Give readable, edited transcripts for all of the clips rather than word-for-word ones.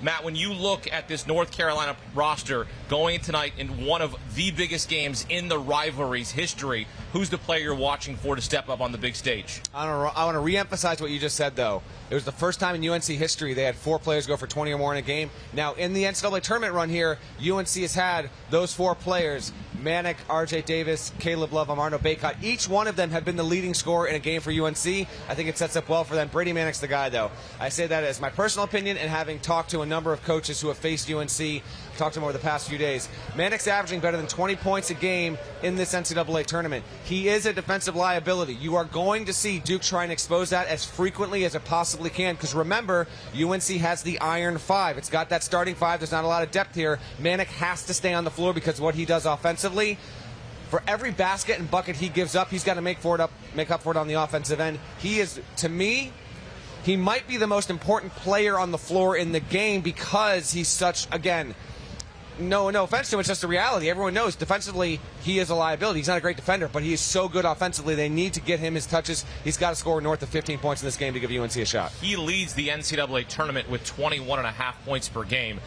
Matt, when you look at this North Carolina roster going tonight in one of the biggest games in the rivalry's history, who's the player you're watching for to step up on the big stage? I want to reemphasize what you just said, though. It was the first time in UNC history they had 4 players go for 20 or more in a game. Now, in the NCAA tournament run here, UNC has had those 4 players, Manek, RJ Davis, Caleb Love, Armando Bacot. Each one of them have been the leading scorer in a game for UNC. I think it sets up well for them. Brady Manek's the guy, though. I say that as my personal opinion and having talked to a number of coaches who have faced UNC, talked to them over the past few days. Manek's averaging better than 20 points a game in this NCAA tournament. He is a defensive liability. You are going to see Duke try and expose that as frequently as it possibly can, because remember, UNC has the Iron 5. It's got that starting 5. There's not a lot of depth here. Manek has to stay on the floor because of what he does offensively. For every basket and bucket he gives up, he's got to make up for it on the offensive end. He is, to me, he might be the most important player on the floor in the game because he's such, again, no offense to him, it's just a reality. Everyone knows defensively he is a liability. He's not a great defender, but he is so good offensively. They need to get him his touches. He's got to score north of 15 points in this game to give UNC a shot. He leads the NCAA tournament with 21.5 points per game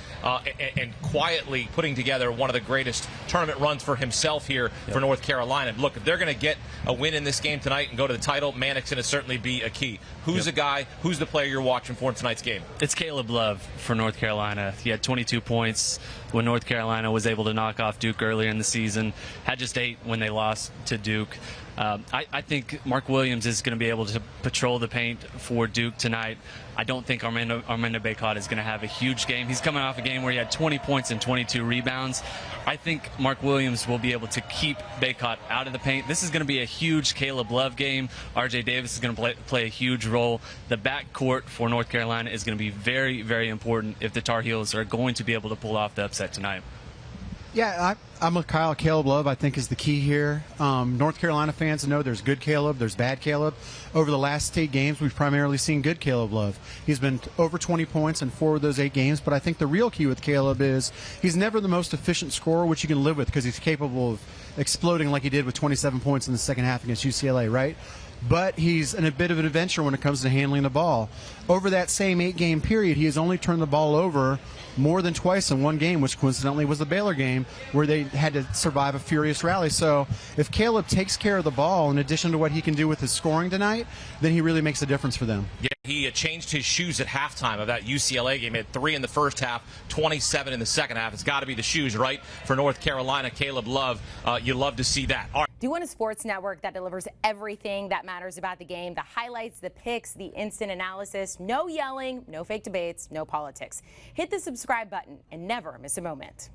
and quietly putting together one of the greatest tournament runs for himself here for North Carolina. Look, if they're going to get a win in this game tonight and go to the title, Manek's going to certainly be a key. Who's the guy, who's the player you're watching for in tonight's game? It's Caleb Love for North Carolina. He had 22 points when North Carolina was able to knock off Duke earlier in the season. Had just 8 when they lost to Duke. I think Mark Williams is going to be able to patrol the paint for Duke tonight. I don't think Armando Bacot is going to have a huge game. He's coming off a game where he had 20 points and 22 rebounds. I think Mark Williams will be able to keep Bacot out of the paint. This is going to be a huge Caleb Love game. RJ Davis is going to play a huge role. The backcourt for North Carolina is going to be very, very important if the Tar Heels are going to be able to pull off the upset tonight. Yeah, I'm with Kyle. Caleb Love, I think, is the key here. North Carolina fans know there's good Caleb, there's bad Caleb. Over the last 8 games, we've primarily seen good Caleb Love. He's been over 20 points in 4 of those 8 games, but I think the real key with Caleb is he's never the most efficient scorer, which you can live with because he's capable of exploding like he did with 27 points in the second half against UCLA, right? But he's in a bit of an adventure when it comes to handling the ball. Over that same 8-game period, he has only turned the ball over more than twice in one game, which coincidentally was the Baylor game, where they had to survive a furious rally. So if Caleb takes care of the ball, in addition to what he can do with his scoring tonight, then he really makes a difference for them. Yeah, he changed his shoes at halftime of that UCLA game. He had 3 in the first half, 27 in the second half. It's got to be the shoes, right? For North Carolina, Caleb Love, you love to see that. All right. Do you want a sports network that delivers everything that matters about the game? The highlights, the picks, the instant analysis, no yelling, no fake debates, no politics. Hit the subscribe button and never miss a moment.